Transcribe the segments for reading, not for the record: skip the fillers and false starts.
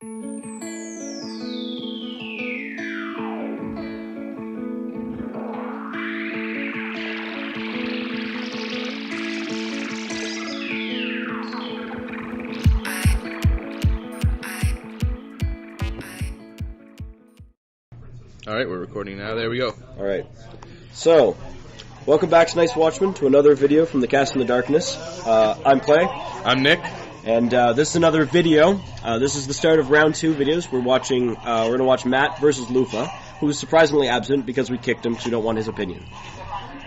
Alright, we're recording now. There we go. Alright. So, welcome back to Nice Watchmen to another video from the Cast in the Darkness. I'm Clay. I'm Nick. And this is another video. This is the start of round 2 videos. We're watching, we're going to watch Matt versus Lufa, who is surprisingly absent because we kicked him because we don't want his opinion.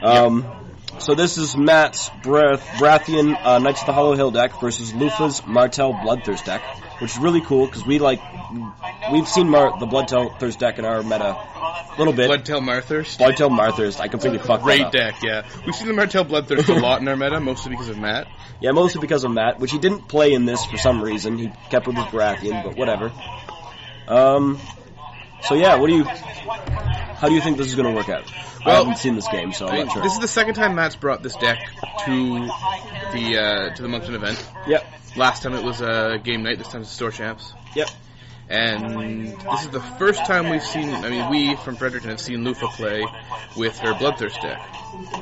So this is Matt's Baratheon Knights of the Hollow Hill deck versus Lufa's Martell Bloodthirst deck, which is really cool because we've seen the Bloodthirst deck in our meta a little bit. Bloodtell Marthirst? Bloodthell Marthirst. I completely fucked that up. Great deck, yeah. We've seen the Martell Bloodthirst a lot in our meta, mostly because of Matt. Yeah, mostly because of Matt, which he didn't play in this for some reason. He kept with his Baratheon, but whatever. So yeah, how do you think this is going to work out? Well, I haven't seen this game, so I'm not sure. This is the second time Matt's brought this deck to the Moncton event. Yep. Last time it was game night, this time it's Store Champs. Yep. And this is the first time we've seen, we from Fredericton have seen Lufa play with her Bloodthirst deck.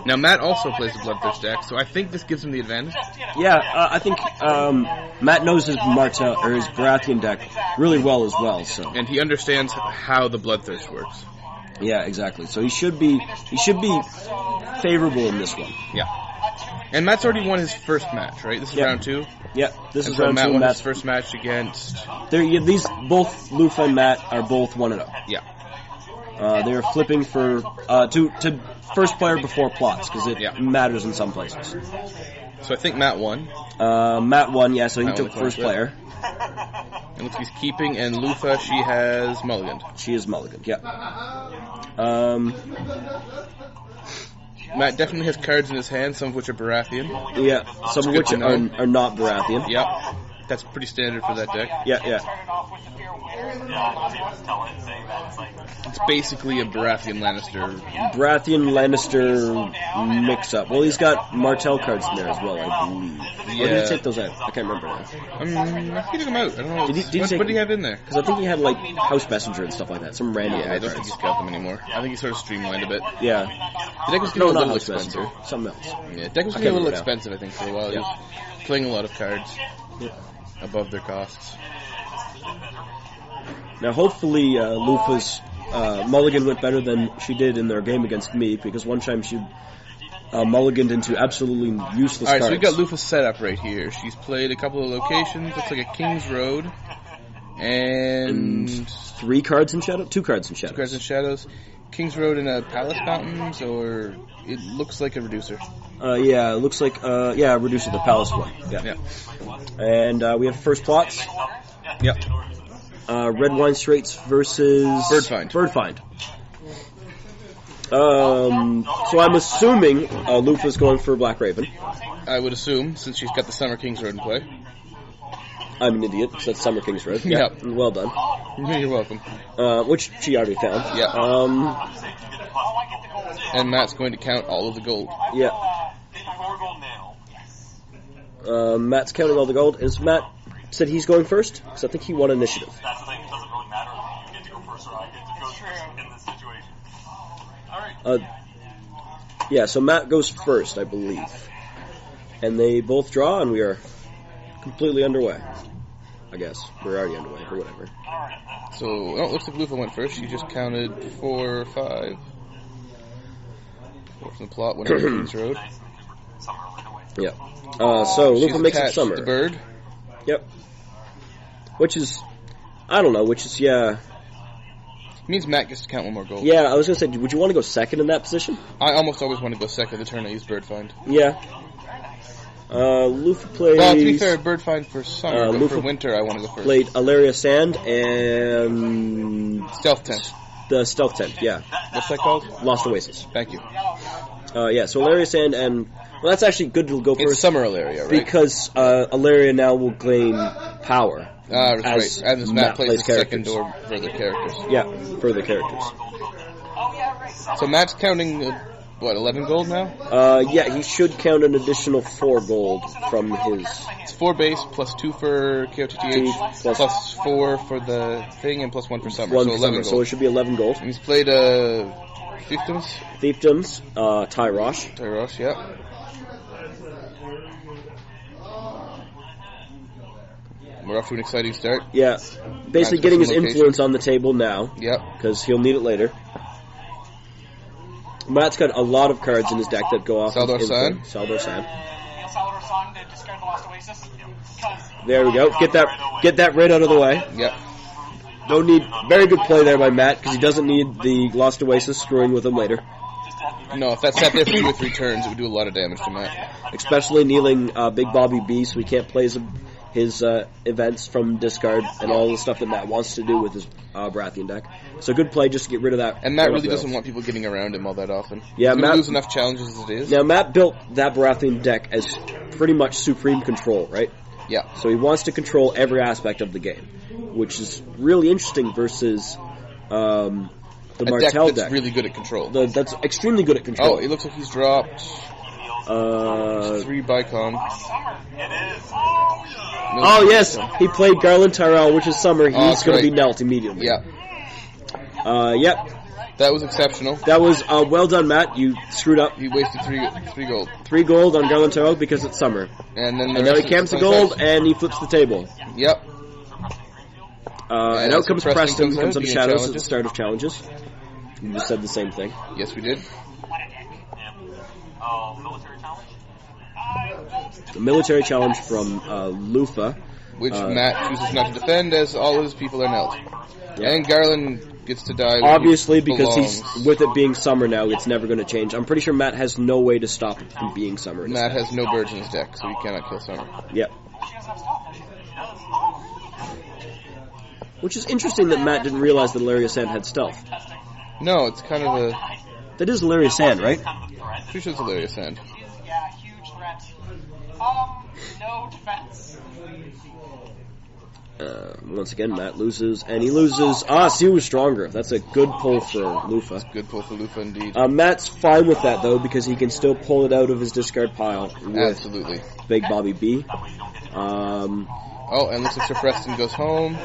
Now, Matt also plays the Bloodthirst deck, so I think this gives him the advantage. Yeah, I think Matt knows his Martell, or his Baratheon deck really well as well, so. And he understands how the Bloodthirst works. Yeah, exactly. So he should be favorable in this one. Yeah. And Matt's already won his first match, right? This is round 2? Yeah, this is round 2. Matt won his first match against... Both Lufa and Matt are both 1-0. Yeah. They're flipping for to first player before plots, because it matters in some places. So I think Matt won. Matt won, yeah, so he took first player. And looks like he's keeping, and Lufa, she has mulliganed. She is mulliganed, yeah. Matt definitely has cards in his hand, some of which are Baratheon. Yeah, some of which are not Baratheon. Yep. That's pretty standard for that deck. Yeah. It's basically a Baratheon Lannister mix-up. Well, he's got Martell cards in there as well, I believe. Yeah. Or did he take those out? I can't remember now. I think he took them out. I don't know. What did he have in there? Because I think he had, House Messenger and stuff like that. Some random I don't think he's got them anymore. I think he sort of streamlined a bit. Yeah. The deck was getting a little House expensive. Messenger. Something else. Yeah, the deck was getting a little expensive, I think, for a while. He was playing a lot of cards above their costs. Now, hopefully, Lufa's mulligan went better than she did in their game against me, because one time she mulliganed into absolutely useless cards. Alright, so we've got Lufa's setup right here. She's played a couple of locations. Looks like a King's Road. And 3 cards in shadow? 2 cards in shadows. 2 cards in shadows. King's Road and a Palace Mountains, or it looks like a reducer. Yeah, it looks like, reducer, the Palace one. Yeah. And we have first plots. Yep. Red Wine Straits versus... Birdfind. So I'm assuming Lufa's going for Black Raven. I would assume, since she's got the Summer King's Road in play. I'm an idiot, because that's Summer King's Road. Yeah. Well done. You're welcome. Which she already found. Yeah. And Matt's going to count all of the gold. Yeah. Matt's counting all the gold. Is Matt said he's going first? Because I think he won initiative. That's the thing. It doesn't really matter. You get to go first or I get to go first in this situation. Alright. Yeah, so Matt goes first, I believe. And they both draw, and we are completely underway. I guess. We're already underway, or whatever. So, it looks like Lufa went first. She just counted 4 or 5. 4 from the plot, 1 on King's Road. Yeah. So, Lufa makes it Summer. The bird. Yep. Which is, I don't know, It means Matt gets to count 1 more gold. Yeah, I was going to say, would you want to go second in that position? I almost always want to go second the turn I use Birdfind. Yeah. Lufa plays... Well, to be fair, Birdfind for summer, but for winter I want to go first. Played Alaria Sand and... Stealth Tent. The Stealth Tent, yeah. What's that called? Lost Oasis. Thank you. Yeah, so Alaria Sand and... Well, that's actually good to go first. It's summer Alaria, right? Because Alaria now will gain power. Right. As Matt plays the characters. second or further characters. Yeah, further characters. So Matt's counting what, 11 gold now? Yeah, he should count an additional 4 gold from his... It's 4 base, plus 2 for KOTTH, plus 4 for the thing, and plus 1 for summer. 1 so for 11 summer, gold. so it should be 11 gold. And he's played Fiefdoms? Fiefdoms, Tyrosh. Tyrosh, yeah. We're off to an exciting start. Yeah, basically getting his influence on the table now. Yep. Because he'll need it later. Matt's got a lot of cards in his deck that go off. Saldor San. Saldor San to discard the Lost Oasis. There we go. Get that right out of the way. Yep. No need. Very good play there by Matt because he doesn't need the Lost Oasis screwing with him later. No, if that sat there for 2 or 3 turns, it would do a lot of damage to Matt. Especially kneeling Big Bobby B, so he can't play his events from discard and all the stuff that Matt wants to do with his Baratheon deck. So good play just to get rid of that. And Matt really doesn't want people getting around him all that often. Yeah, He's Matt lose enough challenges as it is. Now Matt built that Baratheon deck as pretty much supreme control, right? Yeah. So he wants to control every aspect of the game, which is really interesting versus the Martell deck. That's really good at control. That's extremely good at control. Oh, it looks like he's dropped 3 Bicon. Oh yes, he played Garland Tyrell, which is summer. He's going to be knelt immediately. Yeah. Yep. That was exceptional. That was well done, Matt. You screwed up. You wasted 3 gold. 3 gold on Garland Tyrell because it's summer. And then now he camps the gold and he flips the table. Yep. And out comes Preston, comes on Shadows at the start of challenges. You just said the same thing. Yes, we did. A military challenge from Lufa. Which Matt chooses not to defend as all his people are knelt. Yeah. And Garland gets to die. Obviously, because he's with it being summer now, it's never going to change. I'm pretty sure Matt has no way to stop it from being summer. Matt has no birds in his deck, so he cannot kill summer. Yep. Which is interesting that Matt didn't realize that Ilaria Sand had stealth. No, it's kind of a... That is Ilaria Sand, right? Pretty sure it's Ilaria Sand. Yeah, huge threat. No defense. Once again, Matt loses, and he loses... Siu was stronger. That's a good pull for Lufa. That's a good pull for Lufa, indeed. Matt's fine with that, though, because he can still pull it out of his discard pile with Absolutely. Big Bobby B. And looks like Sir Preston goes home,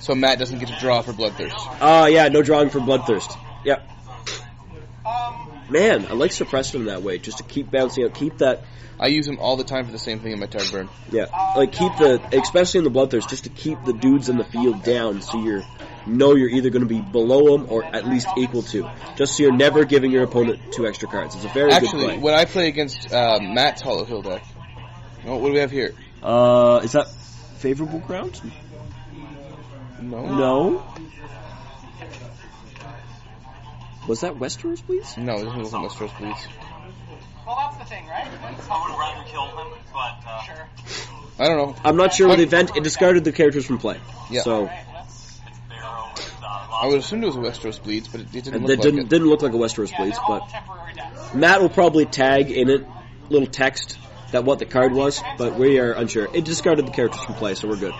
so Matt doesn't get to draw for Bloodthirst. Yeah, no drawing for Bloodthirst. Yep. Man, I like Sir Preston that way, just to keep bouncing out, keep that... I use him all the time for the same thing in my Targ Burn. Yeah, like especially in the Bloodthirst, just to keep the dudes in the field down, so you're either going to be below them or at least equal to, just so you're never giving your opponent 2 extra cards. It's a very good play. Actually, when I play against Matt's Hollow Hill deck, what do we have here? Is that favorable ground? No. Was that Westeros, please? No, this wasn't Westeros, please. Well, that's the thing, right? I would rather kill him, but... Sure. I don't know. I'm not sure what event. It discarded the characters from play. Yeah. So... I would assume it was a Westeros Bleeds, but it didn't look like it. Didn't look like a Westeros Bleeds, but... Matt will probably tag in it, little text, that what the card was, but we are unsure. It discarded the characters from play, so we're good.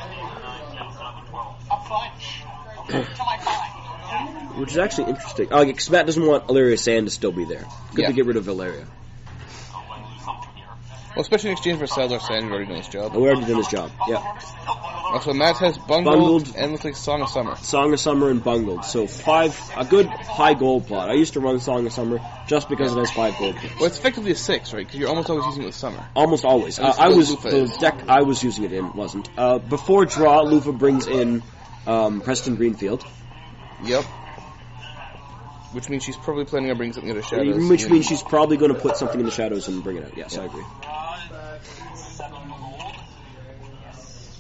Which is actually interesting. Because Matt doesn't want Ilaria Sand to still be there. Good to get rid of Ilaria. Well, especially in exchange for Saldor Sand, we've already done his job. We already done his job, yeah. Also, Matt has bungled and looks like Song of Summer. Song of Summer and bungled. So a good high gold plot. I used to run Song of Summer just because it has 5 gold plots. Well, it's effectively a 6, right? Because you're almost always using it with Summer. Almost always. The deck I was using it in wasn't. Before draw, Lufa brings in Preston Greenfield. Yep. Which means she's probably planning on bringing something into Shadows. Which means she's probably going to put something in the Shadows and bring it out. Yes, I agree.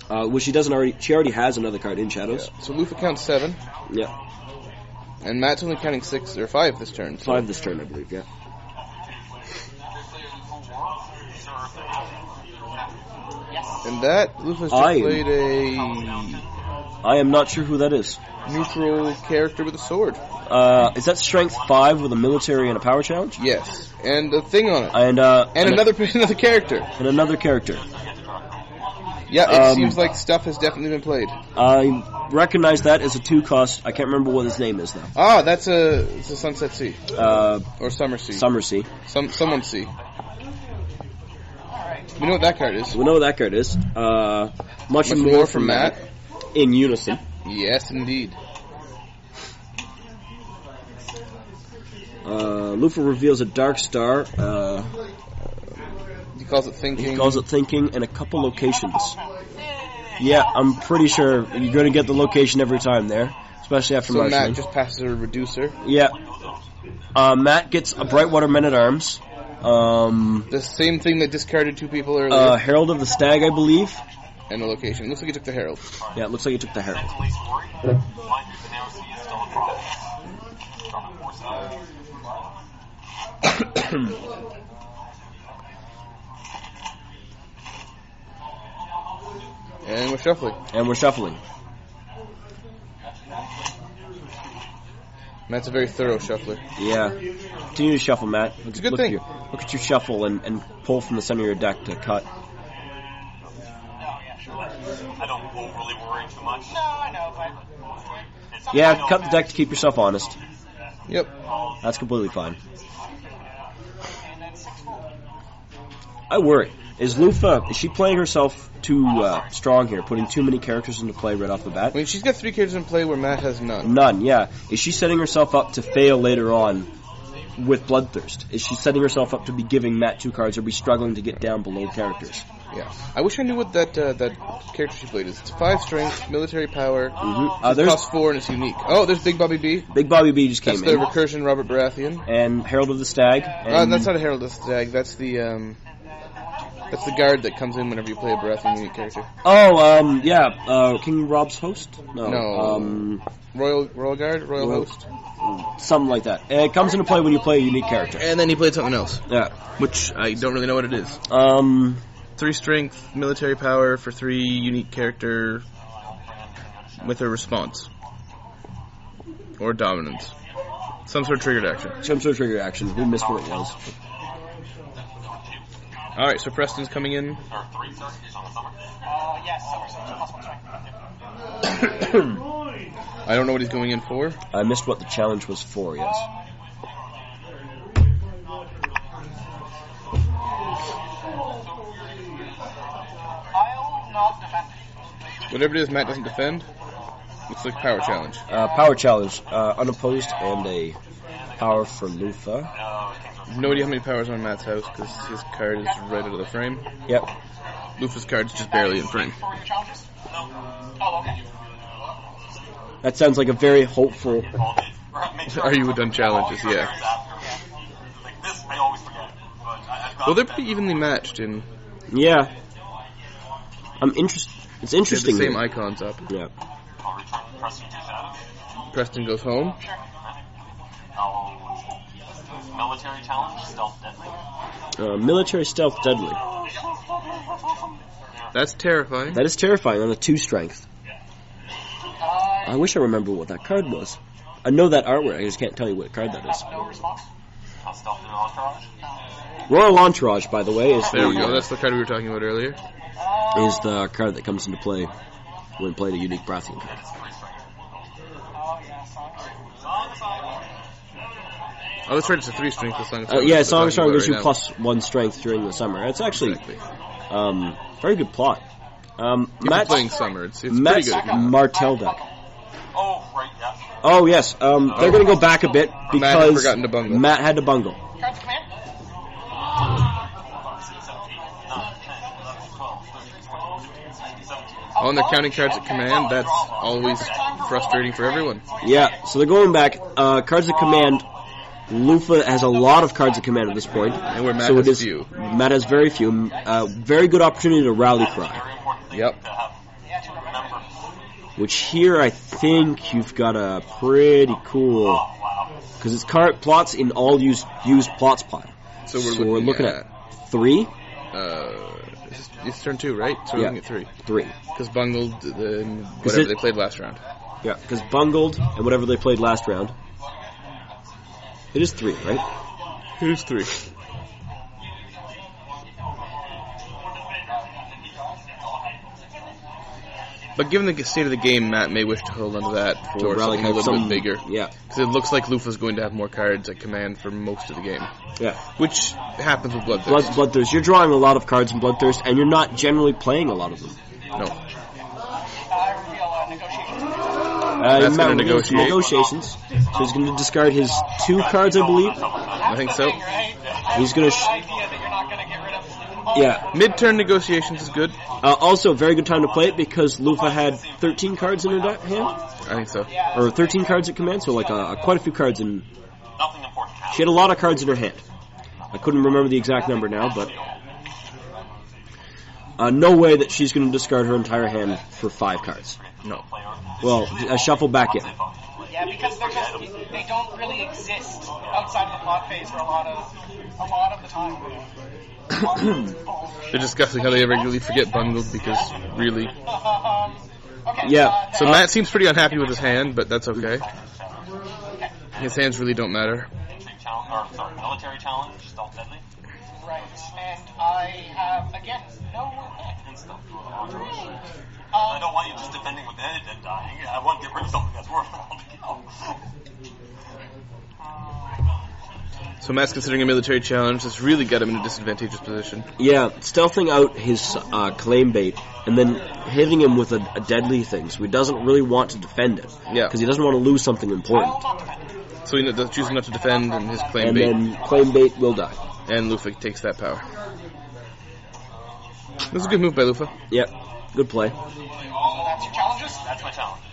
Well, she doesn't already. She already has another card in Shadows. Yeah. So Lufa counts 7. Yeah. And Matt's only counting 6 or 5 this turn. So. 5 this turn, I believe. Yeah. And that Lufa's just played a. I am not sure who that is. Neutral character with a sword. Is that Strength 5 with a military and a power challenge? Yes, and a thing on it. And another character. And another character. Yeah, it seems like stuff has definitely been played. I recognize that as a 2-cost. I can't remember what his name is, though. Ah, it's a Sunset Sea. Or Summer Sea. Summer Sea. Someone Sea. We know what that card is. We know what that card is. Much more from Matt. In unison. Yes, indeed. Lufa reveals a Dark Star. He calls it Thinking. He calls it Thinking in a couple locations. Yeah, I'm pretty sure you're going to get the location every time there, especially after So Martell. Matt just passes a reducer. Yeah. Matt gets a Brightwater Men-at-Arms. The same thing that discarded 2 people earlier. Herald of the Stag, I believe. And the location. Looks like he took the Herald. Yeah, it looks like he took the Herald. And we're shuffling. Matt's a very thorough shuffler. Yeah. Continue to shuffle, Matt. It's a good thing. Look at your shuffle and pull from the center of your deck to cut. I don't overly worry too much. No, I know, but... Yeah, cut the deck to keep yourself honest. Yep. That's completely fine. I worry. Is she playing herself too strong here, putting too many characters into play right off the bat? I mean, she's got 3 characters in play where Matt has none. None, yeah. Is she setting herself up to fail later on with Bloodthirst? Is she setting herself up to be giving Matt 2 cards or be struggling to get down below characters? Yeah. I wish I knew what that character she played is. It's 5 strength, military power, there's +4, and it's unique. Oh, there's Big Bobby B. Big Bobby B just came in. That's the recursion Robert Baratheon. And Herald of the Stag. That's not a Herald of the Stag. That's the guard that comes in whenever you play a Baratheon unique character. Oh, yeah. King Rob's Host? No. Royal Guard? Royal Host? Something like that. It comes into play when you play a unique character. And then he played something else. Yeah. Which I don't really know what it is. 3 strength, military power for 3 unique character with a response. Or dominance. Some sort of triggered action. We missed what it was. Alright, so Preston's coming in. Yes, I don't know what he's going in for. I missed what the challenge was for, yes. I'll not defend. Whatever it is Matt doesn't defend, looks like power challenge. Power challenge, unopposed, and a power for Lufa. No idea how many powers are on Matt's house because his card is right out of the frame. Yep. Lufa's card's just barely in frame. That sounds like a very hopeful. Are you done challenges? Yeah. Well, they're pretty evenly matched in. Yeah. I'm interested. It's interesting. They have the same icons up. Yeah. Preston goes home. Military challenge, stealth deadly. Military stealth deadly. That's terrifying. That is terrifying on a 2 strength. I wish I remember what that card was. I know that artwork, I just can't tell you what card that is. Royal Entourage, by the way, is there we go. That's the card we were talking about earlier. Is the card that comes into play when playing a unique Baratheon card. Oh, that's right. It's a 3 strength. Yeah, Song of Song gives you +1 strength during the summer. It's actually very good plot. Matt's playing summer. It's Matt's pretty good. Martell deck. Oh, right, yeah. Oh, yes. They're going to go back a bit because Matt had forgotten to bungle. Matt had to bungle. Oh, and they're counting cards at command. That's always frustrating for everyone. Yeah, so they're going back. Cards at command. Lufa has a lot of cards at command at this point. And where Matt has few. Matt has very few. Very good opportunity to rally cry. Yep. Which here I think you've got a pretty cool... Because it's card plots in all used plots pile. So we're looking at 3? It's turn 2, right? So we're looking at 3. 3. Because bungled and whatever they played last round. Yeah, because bungled and whatever they played last round. It is 3, right? It is 3. But given the state of the game, Matt may wish to hold onto that for something a little bit bigger. Yeah. Because it looks like Lufa's going to have more cards at command for most of the game. Yeah. Which happens with Bloodthirst. Bloodthirst. You're drawing a lot of cards in Bloodthirst, and you're not generally playing a lot of them. No. That's going to negotiate. Negotiations. So he's going to discard his 2 cards, I believe. I think so. He's going to... Yeah. Mid-turn negotiations is good. Also, very good time to play it because Lufa had 13 cards in her hand. I think so. Or 13 cards at command, so like quite a few cards in... She had a lot of cards in her hand. I couldn't remember the exact number now, but... no way that she's going to discard her entire hand for 5 cards. No. Well, shuffle back in. Yeah, because they don't really exist outside of the plot phase for a lot of the time. They're discussing how they regularly forget bungled because, really. Okay, yeah. So Matt seems pretty unhappy with his hand, but that's okay. His hands really don't matter. Military challenge, stealth deadly. Right, and I have, again, no I don't want you just defending with Ed and dying. I want to get rid of something that's worthwhile to kill. So Matt's considering a military challenge that's really got him in a disadvantageous position. Yeah, stealthing out his claim bait and then hitting him with a deadly thing, so he doesn't really want to defend it. Yeah. Because he doesn't want to lose something important. So he chooses not to defend, and his claim and bait. And then claim bait will die. And Lufa takes that power. This is a good move by Lufa. Yep, good play. That's your challenges? That's my challenges.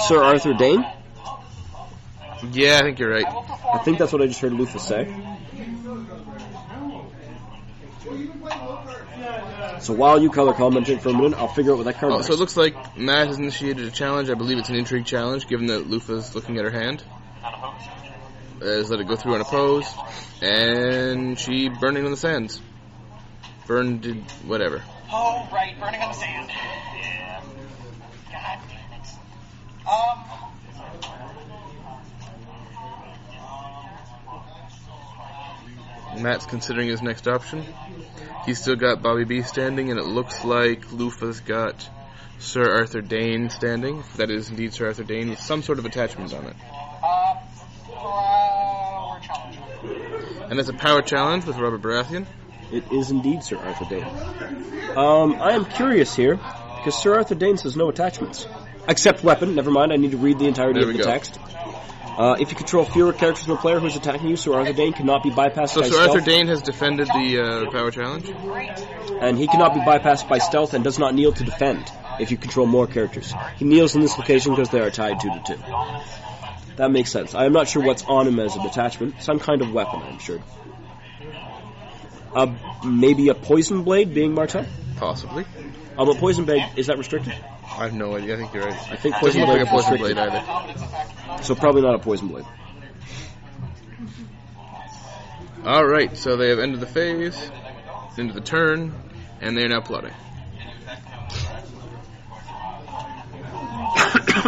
Sir Arthur Dane? Yeah, I think you're right. I think that's what I just heard Lufa say. So while you color commentate for a minute, I'll figure out what that card is. So it looks like Matt has initiated a challenge. I believe it's an intrigue challenge, given that Lufa's looking at her hand. Has let it go through unopposed, and she burning on the sands. Burn did whatever. Oh, right, burning on the sand. Yeah. God damn it. Matt's considering his next option. He's still got Bobby B standing, and it looks like Lufa's got Sir Arthur Dane standing. If that is indeed Sir Arthur Dane, with some sort of attachment on it. We're challenging. And that's a power challenge with Robert Baratheon. It is indeed Sir Arthur Dane. I am curious here, because Sir Arthur Dane says no attachments. Except weapon, never mind, I need to read the entirety of the text. If you control fewer characters than the player who is attacking you, Sir Arthur Dane cannot be bypassed by stealth. So Sir Arthur Dane has defended the power challenge? And he cannot be bypassed by stealth and does not kneel to defend if you control more characters. He kneels in this location because they are tied 2-2. That makes sense. I am not sure what's on him as a detachment. Some kind of weapon, I'm sure. Maybe a poison blade being Martell? Possibly. But poison blade, is that restricted? I have no idea. I think you're right. I think poison blade is is poison blade restricted. either. So probably not a poison blade. Alright, so they have ended the phase, into the turn, and they're now plotting.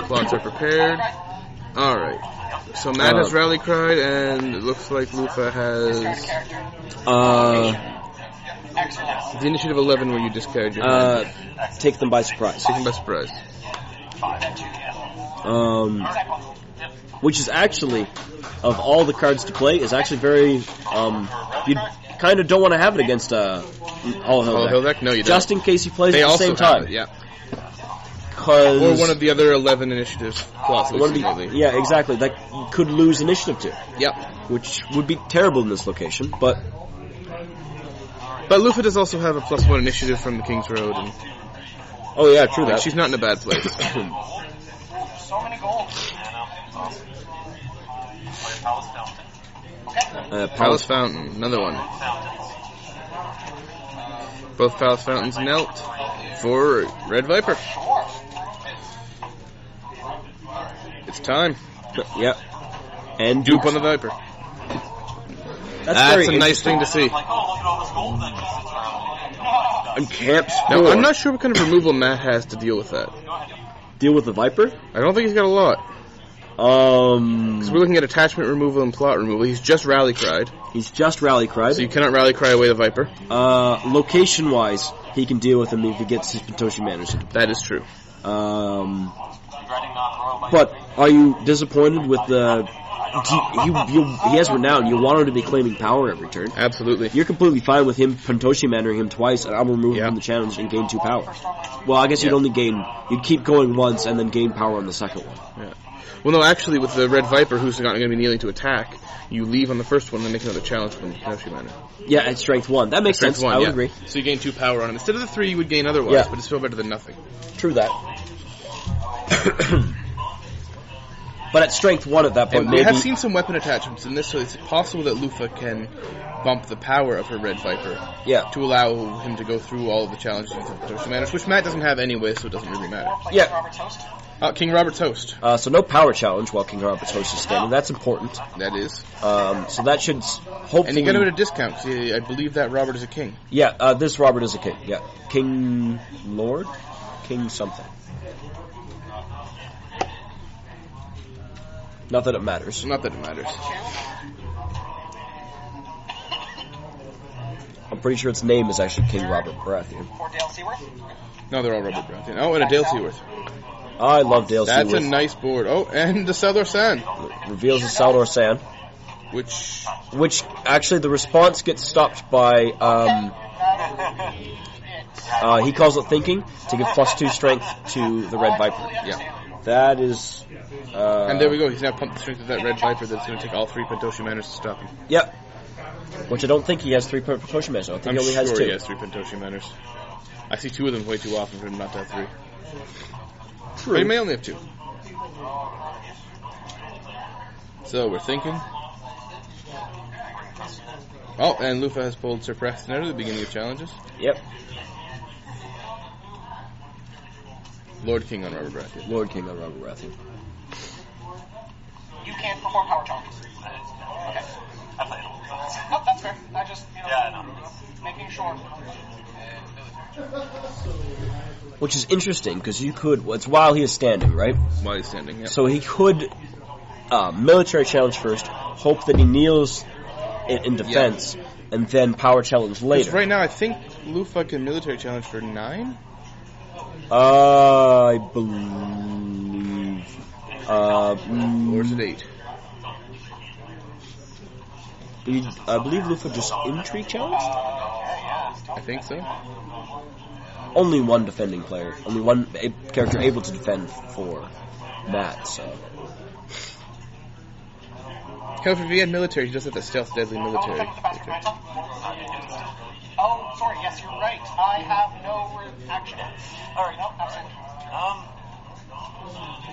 Plots are prepared. Alright. So Matt has rally cried, and it looks like Lufa has the initiative 11 where you discard your hand. Take them by surprise. Take them by surprise. Which is actually, of all the cards to play, is actually very, you kind of don't want to have it against All Hill deck. No, you don't. Just in case he plays they at the same time. It, yeah. Or one of the other 11 initiatives. Yeah, exactly. That you could lose initiative to. Yep. Which would be terrible in this location, but Lufa does also have a +1 initiative from the King's Road. And oh yeah, true that. She's not in a bad place. So many goals. Palace Fountain, another one. Both Palace Fountains knelt for Red Viper. It's time. Yep. And dupe on the Viper. That's a nice thing to see. And camps. Now, I'm not sure what kind of removal Matt has to deal with that. Deal with the Viper? I don't think he's got a lot. Because we're looking at attachment removal and plot removal. He's just rally cried. He's just rally cried. So you cannot rally cry away the Viper. Location-wise, he can deal with him if he gets his Pentoshi manners in. That is true. But are you disappointed with the... He has renown. You want him to be claiming power every turn. Absolutely. You're completely fine with him Pentoshi mannering him twice, and I'll remove him from the challenge and gain 2 power. Well, I guess you'd keep going once and then gain power on the second one. Yeah. Well, no, actually, with the Red Viper, who's not going to be kneeling to attack, you leave on the first one and make another challenge from the Pentoshi manner. Yeah, at strength 1. That makes sense. I would agree. So you gain 2 power on him. Instead of the 3 you would gain otherwise, but it's still better than nothing. True that. But at strength 1 at that point, and we have seen some weapon attachments in this, so it's possible that Lufa can bump the power of her Red Viper to allow him to go through all of the challenges with the Pentoshi manners, which Matt doesn't have anyway, so it doesn't really matter. Yeah. King Robert's Host. So no power challenge while King Robert's Host is standing. That's important. That is. So that should hopefully... And you get him at a discount, because I believe that Robert is a king. Yeah, this Robert is a king. Yeah. King Lord? King something. Not that it matters. Not that it matters. I'm pretty sure its name is actually King Robert Baratheon. Or Dale Seaworth? No, they're all Robert Baratheon. Oh, and a Dale Seaworth. I love Dale Seaworth. That's a nice board. Oh, and the Saldor San. Reveals the Saldor San. Which, actually, the response gets stopped by, he calls it thinking, to give +2 strength to the Red Viper. Yeah. That is... and there we go. He's now pumped the strength of that Red Viper that's going to take all 3 Pentoshi manners to stop him. Yep. Which I don't think he has 3 Pentoshi manners. I think he only has 2. He has 3 Pentoshi manners. I see 2 of them way too often for him not to have 3. True. But he may only have 2. So we're thinking. Oh, and Lufa has pulled Sir Preston out at the beginning of challenges. Yep. Lord King on Robert Baratheon. Lord King on Robert Baratheon. You can't perform power challenges. Okay. Oh, that's fair. I just, making sure. Which is interesting, because you could... It's while he is standing, right? While he's standing, yeah. So he could military challenge first, hope that he kneels in defense, and then power challenge later. Right now, I think Lufa can military challenge for 9? I believe... or is it 8? I believe Lufa just intrigue challenged? I think so. Only one defending player. Only one character able to defend for Matt, so... However, if he had military, he does have the stealth deadly military. Oh, sorry, yes, you're right. I have no action. Alright, no, absent.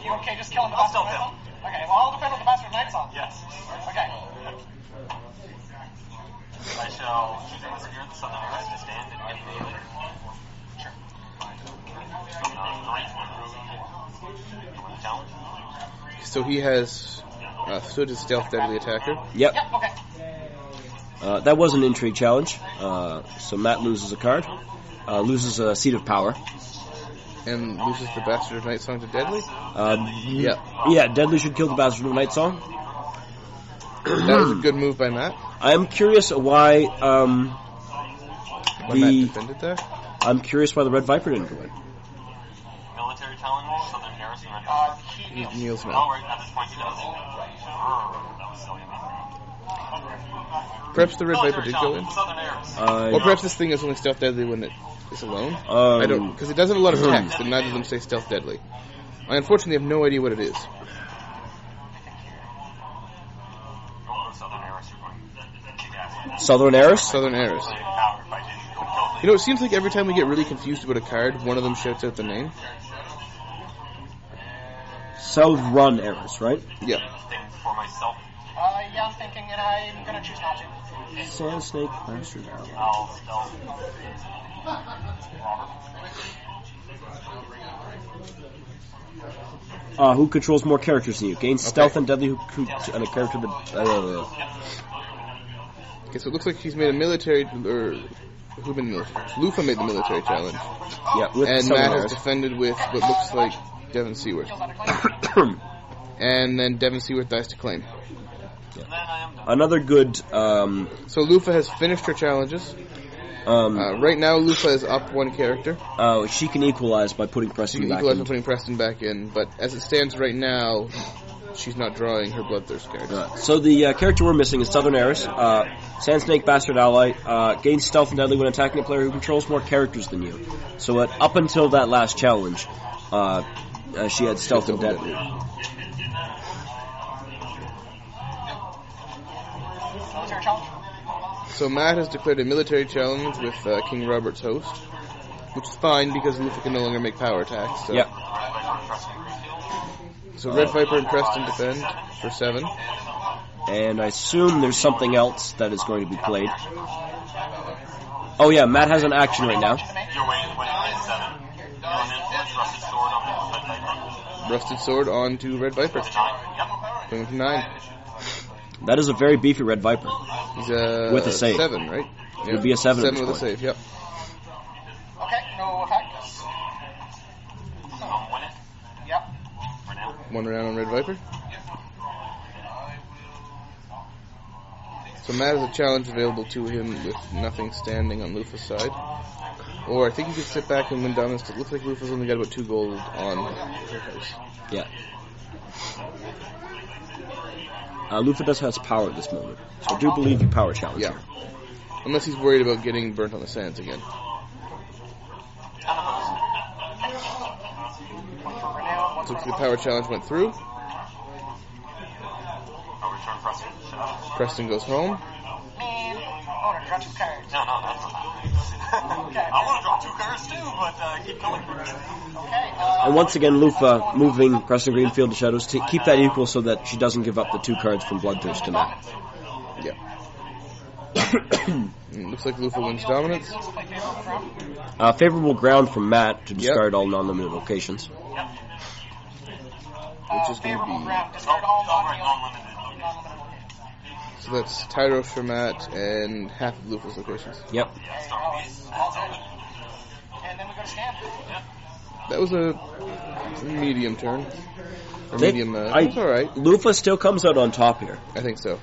You okay just killing the Bastard Knight Song? Okay, well, I'll defend with the Bastard Knight Song. Yes. Okay. I shall keep the spirit of the Southern Arrows to stand and get melee. Sure. So he has stood his stealth deadly attacker. Yep. Okay. That was an intrigue challenge. So Matt loses a card. Loses a seat of power. And loses the Bastard of Night Song to Deadly? Yeah, Deadly should kill the Bastard of Night Song. That was a good move by Matt. I'm curious why Matt defended that? I'm curious why the Red Viper didn't go in. Military challenge, Southern Harrison, Red He kneels now. Oh, right, at this point he does. That was silly. Perhaps the Red Viper did go in. Or perhaps this thing is only stealth deadly when it is alone. I don't, because it does have a lot of text, and neither of them say stealth deadly. I unfortunately have no idea what it is. Southern Heiress? Southern Heiress. You know, it seems like every time we get really confused about a card, one of them shouts out the name. Southern Heiress, right? Yeah. Yeah, I'm thinking, and I'm gonna choose not to. Sand Snake, Bastard Arrow. Who controls more characters than you? Gains stealth and deadly and a character that... Okay, so it looks like he's made a military... Or who made the military? Lufa made the military challenge. Yeah, with and Matt has defended with what looks like Devon Seaworth. And then Devon Seaworth dies to claim. Another good. So Lufa has finished her challenges. Right now, Lufa is up one character. She can equalize by putting Preston She can back equalize in. by putting Preston back in, but as it stands right now, she's not drawing her Bloodthirst character. So the character we're missing is Southern Heiress, Sand Snake Bastard Ally, gains stealth and deadly when attacking a player who controls more characters than you. So up until that last challenge, she had stealth and deadly. So Matt has declared a military challenge with King Robert's host, which is fine because Lufa can no longer make power attacks. So. Yep. So Red Viper and Preston defend for 7. And I assume there's something else that is going to be played. Oh yeah, Matt has an action right now. Rusted Sword on to Red Viper. Going to 9. That is a very beefy Red Viper. He's with a save. 7, right? It would be a 7. 7 with a save, yep. Okay, no effects. Yep. 1 round on Red Viper. So Matt has a challenge available to him with nothing standing on Lufa's side. Or I think he could sit back and win dominance. It looks like Lufa's only got about 2 gold on her house. Yeah. Lufa does have power at this moment, so I do believe you power challenge her. Unless he's worried about getting burnt on the sands again. So the power challenge went through. Preston goes home. Man, I want to draw 2 cards. No, that's okay. I want to draw 2 cards too, but keep going. Okay. And once again, Lufa moving Preston Greenfield to Shadows to keep that equal so that she doesn't give up the 2 cards from Bloodthirst to Matt. Yeah. Looks like Lufa wins dominance. Favorable ground from Matt to discard all non-limited locations. Which is going to be... So that's Tyros for Matt and half of Lufa's locations. Yep. And then we go to stand. That was a medium turn. Or medium... That's alright. Lufa still comes out on top here. I think so.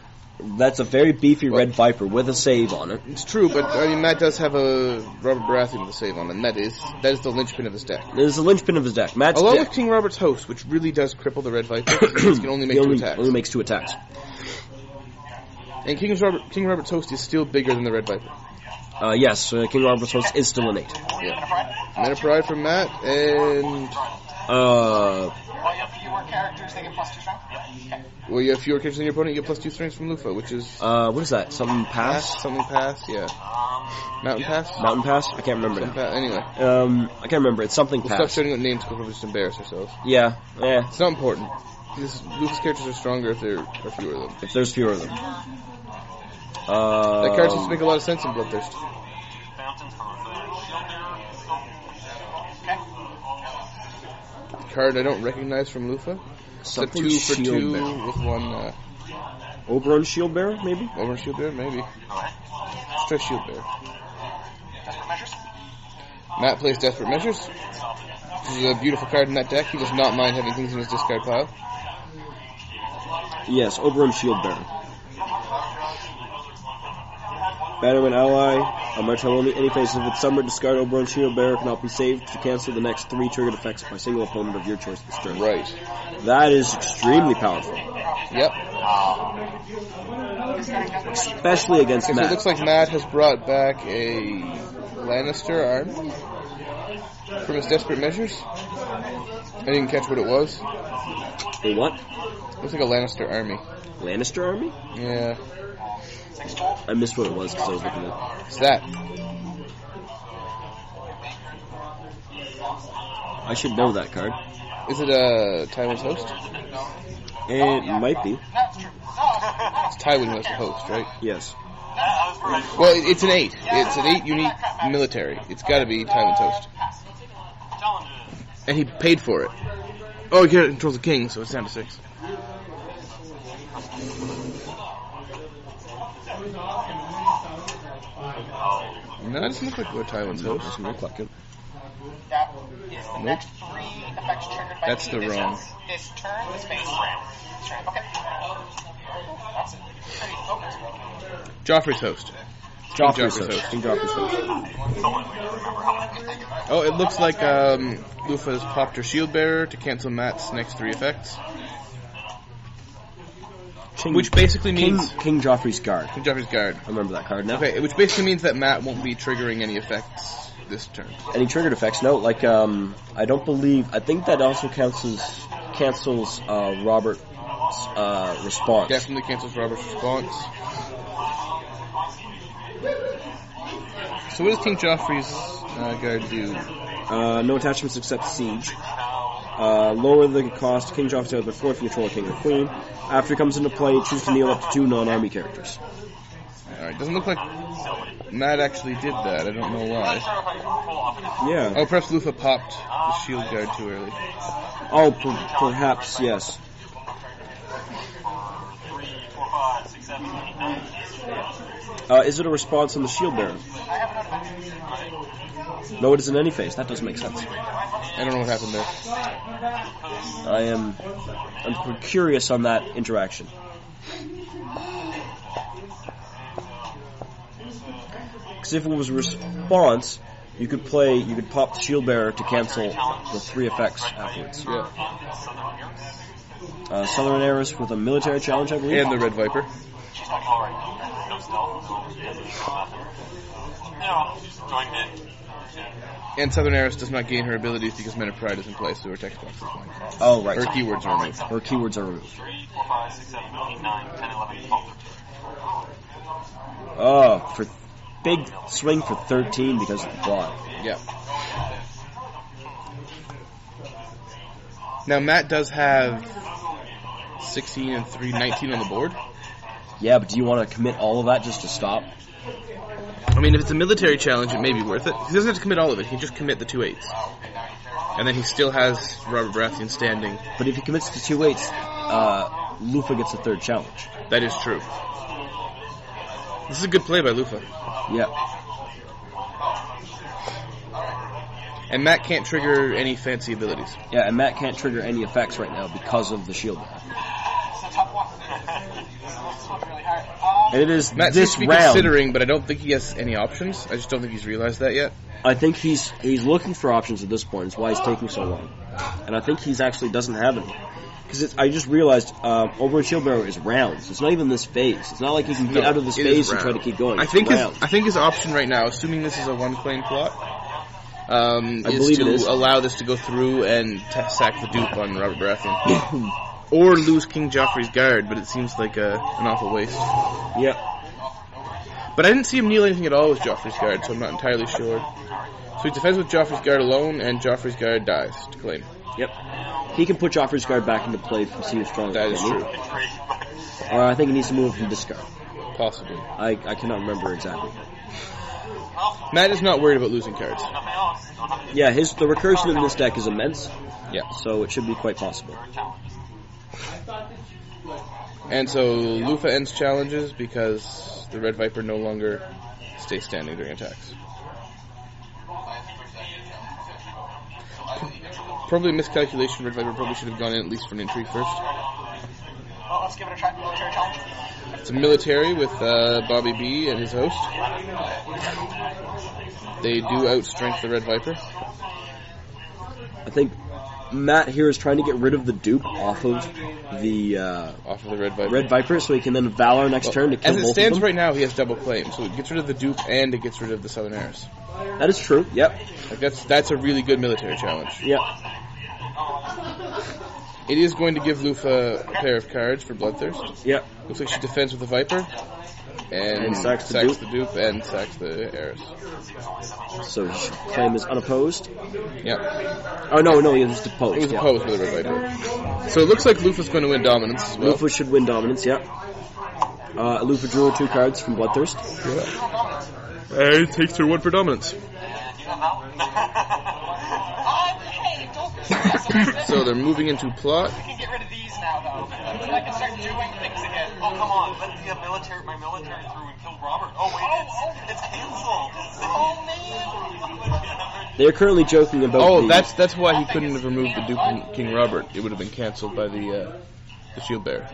That's a very beefy Red Viper with a save on it. It's true, but I mean Matt does have a Robert Baratheon with a save on, and that is the linchpin of his deck. It is the linchpin of his deck. Matt's along deck. with King Robert's host, which really does cripple the Red Viper. He can only make 2 attacks. Only makes 2 attacks. And King Robert's host is still bigger than the Red Viper. Yes, King Robert's host is still an 8. Yeah. Mana Pride from Matt, and... Well, you have fewer characters, they get +2 strength? Okay. Well, you have fewer characters than your opponent, you get +2 strengths from Lufa, which is... what is that? Something pass? Something pass, yeah. Mountain Pass? Mountain Pass? I can't remember now. Anyway. I can't remember. It's something We'll pass. stop shouting out names because we'll just embarrass ourselves. Yeah. It's not important. Lufa's characters are stronger if there are fewer of them. If there's fewer of them. That card seems to make a lot of sense in Bloodthirst. Card I don't recognize from Lufa. Something it's a 2 for 2 bearer. with 1... Oberon Shield Bearer, maybe? Oberon Shield Bearer, maybe. Let's try Shield Bearer. Desperate measures? Matt plays Desperate Measures. This is a beautiful card in that deck. He does not mind having things in his discard pile. Yes, Oberon Shield Bearer. Battle ally. Martell only any phase of its summer discard Oberon Shield Bearer cannot be saved to cancel the next 3 triggered effects by a single opponent of your choice this turn. Right. That is extremely powerful. Yep. Especially against So Matt. it looks like Matt has brought back a Lannister army from his Desperate Measures. I didn't catch what it was. A what? Looks like a Lannister army. Lannister army? Yeah. I missed what it was because I was looking at it. It's that. I should know that card. Is it Tywin's host? It might be. It's Tywin who has the host, right? Yes. Well, it's an 8. It's an 8 unique military. It's got to be Tywin's host. And he paid for it. Oh, he controls the king, so it's down to 6. No, it doesn't look like what Tywin's host. Doesn't look like it. That is the next 3 effects triggered by That's me the wrong. this turn, this phase. Okay. That's it. Pretty focused. Joffrey's host. Joffrey's Joffrey's host. King Joffrey's host. Oh, it looks like Lufa has popped her shield bearer to cancel Matt's next 3 effects. Which basically means... King Joffrey's guard. King Joffrey's guard. I remember that card now. Okay, which basically means that Matt won't be triggering any effects this turn. Any triggered effects? No, like, I don't believe... I think that also cancels Robert's response. Definitely cancels Robert's response. So what does King Joffrey's guard do? No attachments except siege. Lower the cost. King Joffrey's out before if you control a king or queen. After it comes into play, choose to kneel up to 2 non-army characters. Alright, doesn't look like Matt actually did that. I don't know why. Yeah. Oh, perhaps Lufa popped the shield guard too early. Oh, perhaps, yes. 3, 4, 5, 6, 7, 8, 9. Is it a response on the shield bearer? No, it isn't any phase. That doesn't make sense. I don't know what happened there. I'm curious on that interaction. Because if it was a response, you could pop the shield bearer to cancel the 3 effects afterwards. Yeah. Southern Heiress with a military challenge, I believe. And the Red Viper. She's not alright. No stealth. No, she's joined in. And Southern Heiress does not gain her abilities because Men of Pride is in place, so her text box is blank. Oh, right. Her keywords are removed. Her keywords are removed. 3, 4, 5, 6, 7, 8, 9, 10, 11, 12, 13. Oh, for big swing for 13 because of the block. Yeah. Now, Matt does have 16 and 3, 19 on the board. Yeah, but do you want to commit all of that just to stop? I mean, if it's a military challenge, it may be worth it. He doesn't have to commit all of it. He can just commit the 2 8s. And then he still has Robert Baratheon standing. But if he commits to 2 8s, Lufa gets a 3rd challenge. That is true. This is a good play by Lufa. Yeah. And Matt can't trigger any fancy abilities. Yeah, and Matt can't trigger any effects right now because of the shield bearer. It's a tough one. This one's really hard. And it is Matt this seems to be round. considering, but I don't think he has any options. I just don't think he's realized that yet. I think he's looking for options at this point. It's why he's taking so long. And I think he's actually doesn't have any. Because I just realized over in Shield Bearer is rounds. It's not even this phase. It's not like he can get out of this it phase is and try to round. keep going. I It's think rounds. his option right now, assuming this is a 1-claim plot, is believe it is. to allow this to go through and sack the dupe on Robert Baratheon. Or lose King Joffrey's guard, but it seems like an awful waste. Yep. But I didn't see him kneel anything at all with Joffrey's guard, so I'm not entirely sure. So he defends with Joffrey's guard alone, and Joffrey's guard dies to claim. Yep. He can put Joffrey's guard back into play to see how strong That he is can true. be. Or I think he needs to move from discard. Possibly. I cannot remember exactly. Matt is not worried about losing cards. Yeah, the recursion in this deck is immense, Yeah. so it should be quite possible. And so Lufa ends challenges because the Red Viper no longer stays standing during attacks. Probably a miscalculation. Red Viper probably should have gone in at least for an intrigue first. Well, let's give it a try. Military challenge. It's a military with Bobby B and his host. They do outstrength the Red Viper. I think Matt here is trying to get rid of the dupe off of the Red Viper. so he can then Valor next turn to kill As it both stands of them. right now, he has double claim, so it gets rid of the dupe and it gets rid of the Southern Heiress. That is true. Yep. Like that's a really good military challenge. Yep. It is going to give Lufa a pair of cards for Bloodthirst. Yep. Looks like she defends with the Viper and sacks the dupe and sacks the Heiress. So his claim is unopposed. Yep. Oh no, he was deposed. It was yeah. opposed with the Red Viper. So it looks like Lufa's going to win dominance as well. Lufa should win dominance. Yep. Lufa drew 2 cards from Bloodthirst. And it takes her 1 for dominance. Hey, don't be serious. So they're moving into plot. We can get rid of these now, though. I can start doing things again. Oh, come on. Let the my military through and kill Robert. Oh, wait, it's canceled. Oh, man. They're currently joking about. Oh, that's why he couldn't have removed the Duke King Robert. It would have been cancelled by the Shield Bearer.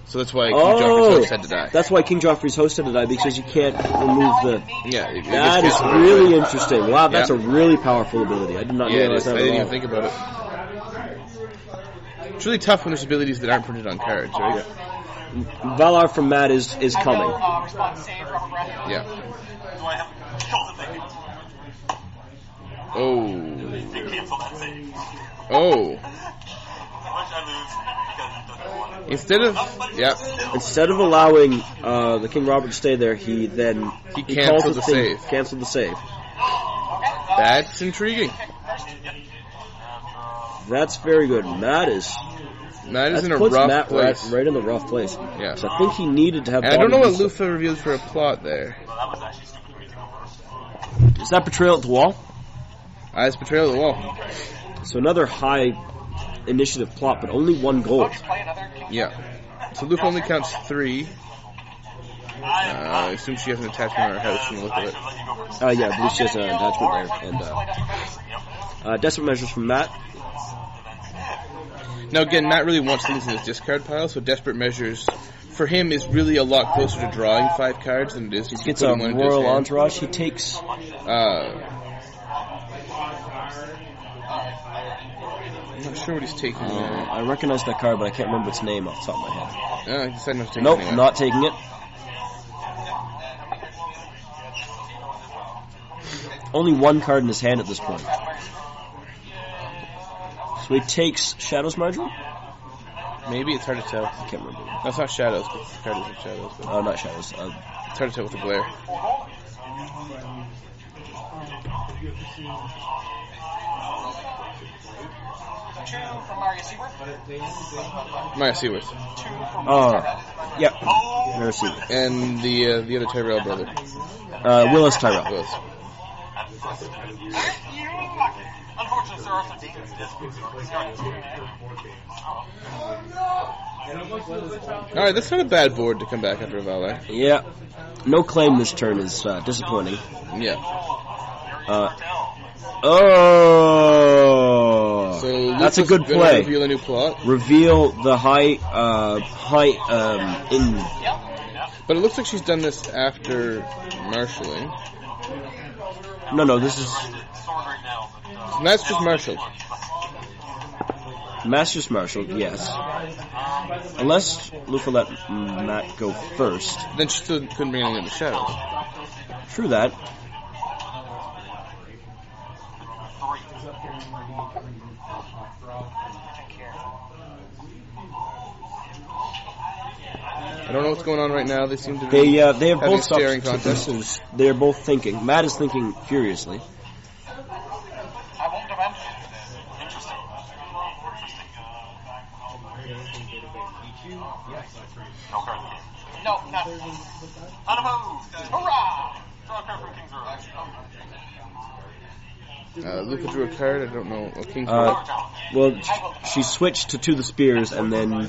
So that's why King Joffrey's host had to die. That's why King Joffrey's host had to die, because you can't remove the... Yeah. That is really interesting. Wow, that's a really powerful ability. I did not realize that at all. I didn't even think about it. It's really tough when there's abilities that aren't printed on cards, right? Valar from Matt is coming. Yeah. Do I have to kill the thing? Oh. They cancel that save. Oh. Which I lose because it doesn't want it. Instead of allowing the King Robert to stay there, he canceled the save. Canceled the save. That's intriguing. That's very good. Matt is in a rough place. Right in the rough place. Yeah. So I think he needed to have. And I don't know what Lufa revealed for a plot there. Well, that was actually stupid of me to go first. Is that Betrayal at the Wall? It's Betrayal at the Wall. So another high initiative plot, but only 1 gold. Yeah. So Lufa only counts 3. I assume she has an attachment on her house from the look of it. Yeah, I believe she has an attachment there. And desperate measures from Matt. Now again, Matt really wants things in his discard pile, so desperate measures for him is really a lot closer to drawing 5 cards than it is. He gets a royal entourage. He takes. I'm not sure what he's taking there. I recognize that card, but I can't remember its name off the top of my head. He decided not to take it. Nope, not taking it. Only 1 card in his hand at this point. So he takes Shadows Marjorie? Maybe, it's hard to tell. I can't remember. No, it's not Shadows, but the card isn't Shadows. But not Shadows. it's hard to tell with the glare. Maya Seaworth. Yep. Maya Seaworth. And the other Tyrell brother. Willis Tyrell. Willis. Unfortunately, there are some demons. Alright, that's not a bad board to come back after a Valar. Yeah. No claim this turn is disappointing. Yeah. So that's a good play. Reveal a new plot. Reveal the high in. But it looks like she's done this after marshalling. No, this is. Matt's just marshaled. Matt's just marshaled, yes. Unless Lufa let Matt go first. Then she still couldn't bring anything in the shadows. True that. I don't know what's going on right now. They seem to be they have both staring contests. They're both thinking. Matt is thinking furiously. No, not. Unopposed! Hurrah! Draw a card from King's Road. Lufa drew a card. I don't know. King's Road. Well, she switched to the spears and then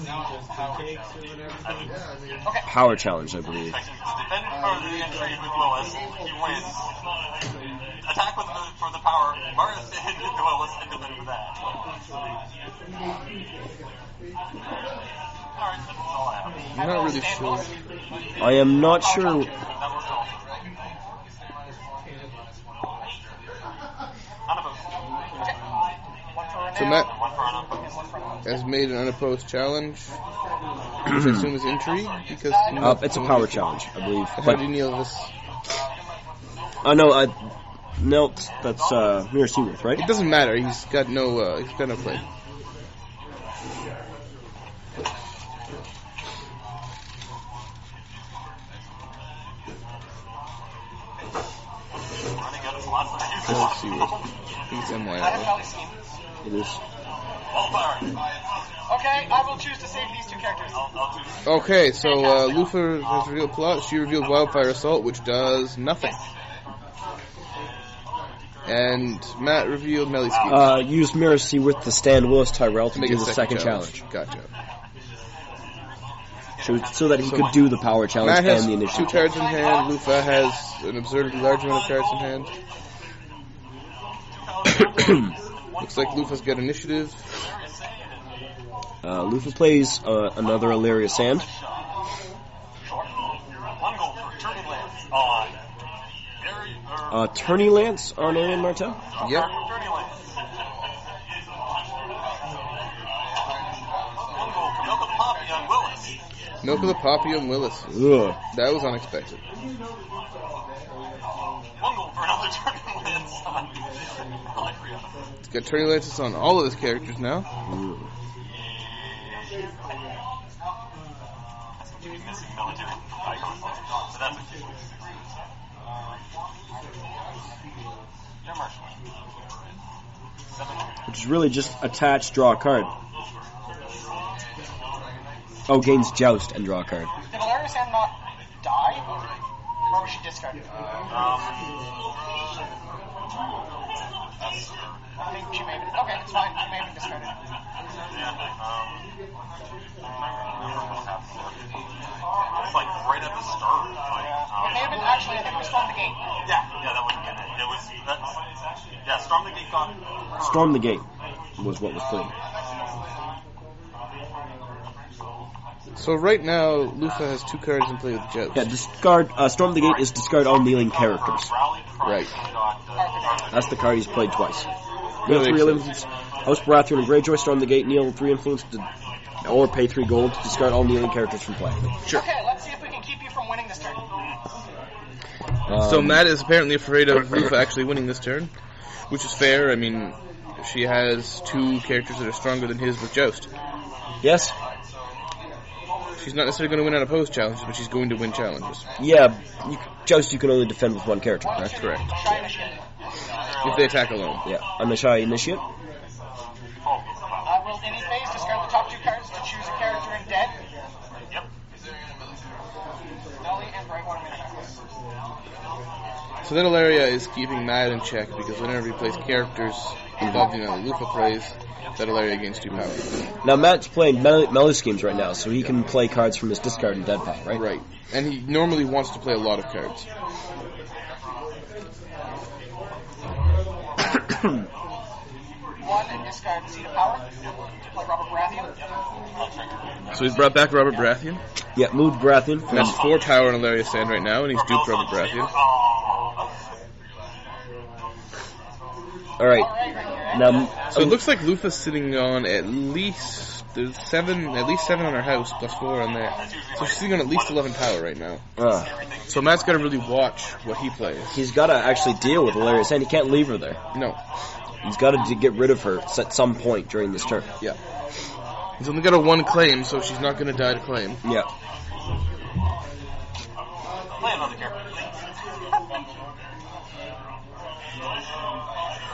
power challenge, I believe. Defend for the entry with Willis. He wins. Attack for the power. Marcus hit with Willis and defend for that. Alright, that's all I have. I'm not really sure. I am not sure. So Matt has made an unopposed challenge, which I assume is intrigue, because... it's a power challenge, I believe. How do you kneel this? No, that's Mirror Seaworth, right? It doesn't matter, he's got no play. Let's see what... I think it's MY. It is. Okay, I will choose to save these 2 characters. Okay, so Lufa has revealed plot. She revealed Wildfire Assault, which does nothing. And Matt revealed Melee Speed. Use Mirror Seaworth to stand Willis Tyrell to do the second challenge. Gotcha. So that he could do the power challenge Matt has and the initiative. 2 cards in hand. Lufa has an absurdly large amount of cards in hand. Looks like Lufa's got initiative. Lufa plays another Illyria Sand. Tourney Lance on Arian Martell? Yep. Milk of the Poppy and Willis. Ugh. That was unexpected. It's got Tourney Lances on all of his characters now. Which is really just attach, draw a card. Oh, gains Joust and draw a card. Did Illyria Sand not die? Or was she discarded? I think she may have been. Okay, it's fine. She may have been discarded. It's like right at the start. It may have been actually, I think it was Storm the Gate. Yeah, that would have been it. It was, Storm the Gate got her. Storm the Gate was what was played. So right now, Lufa has 2 cards in play with Joust. Yeah, discard. Storm the Gate is discard all kneeling characters. Right. That's the card he's played twice. That Kneel 3 makes influence. House Baratheon and Greyjoy. Storm the Gate. Kneel 3 influence. Or pay 3 gold to discard all kneeling characters from play. Sure. Okay, let's see if we can keep you from winning this turn. So Matt is apparently afraid of Lufa actually winning this turn, which is fair. I mean, she has 2 characters that are stronger than his with Joust. Yes? She's not necessarily going to win unopposed challenges, but she's going to win challenges. Yeah, Joust you can only defend with 1 character, correct? Correct. Shy Initiate. If they attack alone. Yeah, I'm a Shy Initiate. Will any phase discard the top 2 cards to choose a character in dead? Yep. Nelly and Brightwater Minion. So that Illyria is keeping Matt in check, because whenever he plays characters involved in that Lufa plays, that Illyria gains 2 power. Now Matt's playing melee schemes right now, so he can play cards from his discard and dead pile, right? Right. And he normally wants to play a lot of cards. One and discard the Seat of Power to play Robert Baratheon. So he's brought back Robert Baratheon. Yeah, moved Baratheon. He has 4 power on Illyria Sand right now, and he's duped Robert Baratheon. Alright. Now, So it looks like Lufa's sitting on at least 7 on her house, plus 4 on there. So she's sitting on at least 11 power right now. So Matt's got to really watch what he plays. he's got to actually deal with Illyria Sand. He can't leave her there. No. He's got to get rid of her at some point during this turn. Yeah. He's only got a 1 claim, so she's not going to die to claim. Yeah. Play another character, please.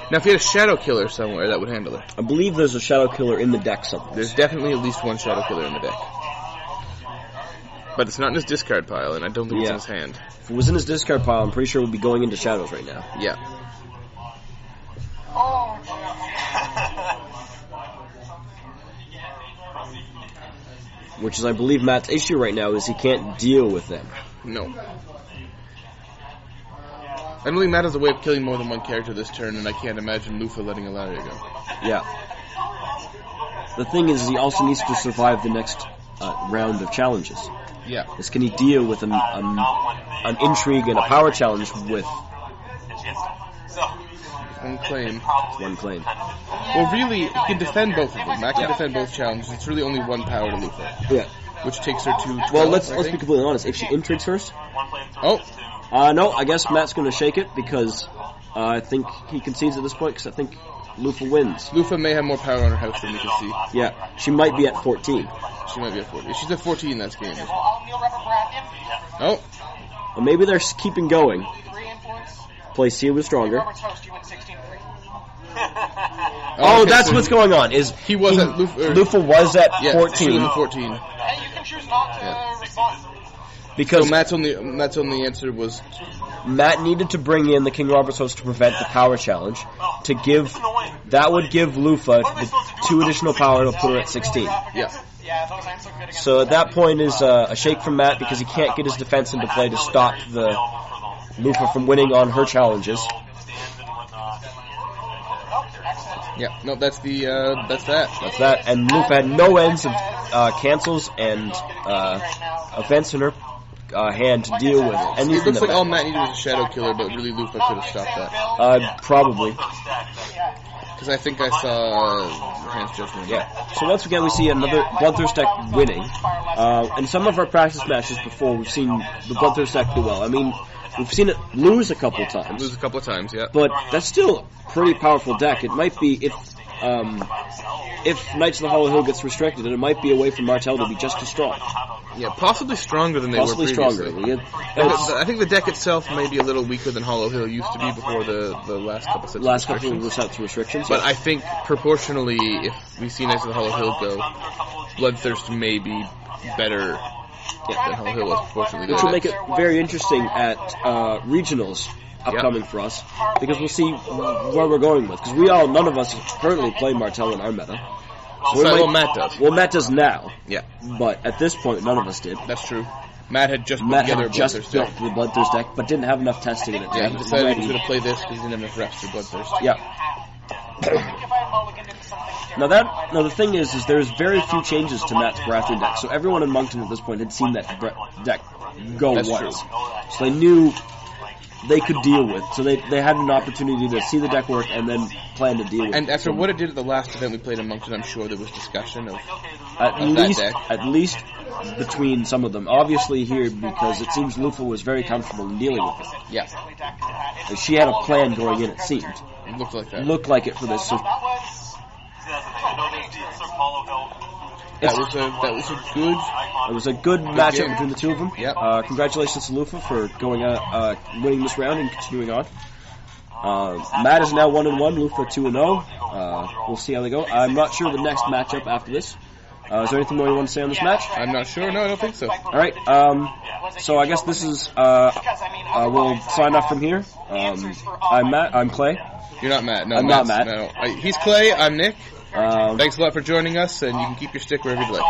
Now, if he had a Shadow Killer somewhere, that would handle it. I believe there's a Shadow Killer in the deck somewhere. There's definitely at least 1 Shadow Killer in the deck. But it's not in his discard pile, and I don't think it's in his hand. If it was in his discard pile, I'm pretty sure it would be going into shadows right now. Yeah. Oh, Which is, I believe, Matt's issue right now is he can't deal with them. No. I don't think Matt has a way of killing more than 1 character this turn, and I can't imagine Lufa letting Illyria go. Yeah. The thing is, he also needs to survive the next round of challenges. Yeah. Is can he deal with an intrigue and a power challenge with 1 claim. 1 claim? Well, really, he can defend both of them. Matt can defend both challenges. It's really only 1 power to Lufa. Yeah. Which takes her to 12, Well, let's I be think. completely honest. If she intrigues first, Oh, no, I guess Matt's going to shake it because I think he concedes at this point because I think Lufa wins. Lufa may have more power on her house than we can see. Yeah, she might be at 14. She might be at 40. If she's at 14, that's game. well, I'll kneel Robert Baratheon. Oh, Well, maybe they're keeping going. 3 influence. Play Seal was stronger. Robert's host, you win 16-3. Oh, okay, that's so what's going on. Is he was at Lufa. Lufa was at Yeah, 14 she was at 14. Hey, you can choose not to respond. because So Matt's only answer was Matt needed to bring in the King Robert's host to prevent the power challenge. To give that would give Lufa the 2 additional power to put her at 16. yeah. Yeah, those aren't so good against So at that point is a shake from Matt because he can't get his defense into play to stop the Lufa from winning on her challenges. Yeah, no, that's that. That's that. And Lufa had no ends of cancels and events in her hand to deal with It anything. looks like all Matt needed was a Shadow Killer, but really Lufa could have stopped that. Probably. Because I think I saw Hans Judgment. Yeah. So once again, we see another Bloodthirst deck winning. In some of our practice matches before, we've seen the Bloodthirst deck do well. I mean, we've seen it lose a couple times. Lose a couple of times, yeah. But that's still a pretty powerful deck. It might be, if Knights of the Hollow Hill gets restricted, and it might be a way for Martell to be just as strong. Yeah, possibly stronger than they were previously. I think the deck itself may be a little weaker than Hollow Hill used to be before the last couple sets of restrictions. But I think proportionally, if we see Knights of the Hollow Hill go, Bloodthirst may be better than Hollow Hill was proportionally. Which will make it very interesting at regionals upcoming for us, because we'll see where we're going with. Because none of us currently play Martell in our meta. So Matt does. Well, Matt does now. Yeah. But at this point, none of us did. That's true. Matt had just built the Bloodthirst deck, but didn't have enough testing in it. Yeah, he decided he was going to play this because he didn't have enough reps for Bloodthirst. Yeah. Now the thing is there's very few changes to Matt's Baratheon deck, so everyone in Moncton at this point had seen that deck go once. True. So they knew they could deal with. So they had an opportunity to see the deck work and then plan to deal with it. And after what it did at the last event we played in Moncton, I'm sure there was discussion of that deck. At least between some of them. Obviously here, because it seems Lufa was very comfortable in dealing with it. Yeah. She had a plan going in, it seemed. It looked like that. Looked like it for this. So It was a good matchup between the two of them. Yep. Congratulations to Lufa for winning this round and continuing on. Matt is now 1-1, Lufa 2-0. We'll see how they go. I'm not sure the next matchup after this. Is there anything more you want to say on this match? I'm not sure. No, I don't think so. All right. So I guess this is. We'll sign off from here. I'm Matt. I'm Clay. You're not Matt. No, I'm not Matt. No. He's Clay. I'm Nick. Thanks a lot for joining us, and you can keep your stick wherever you'd like.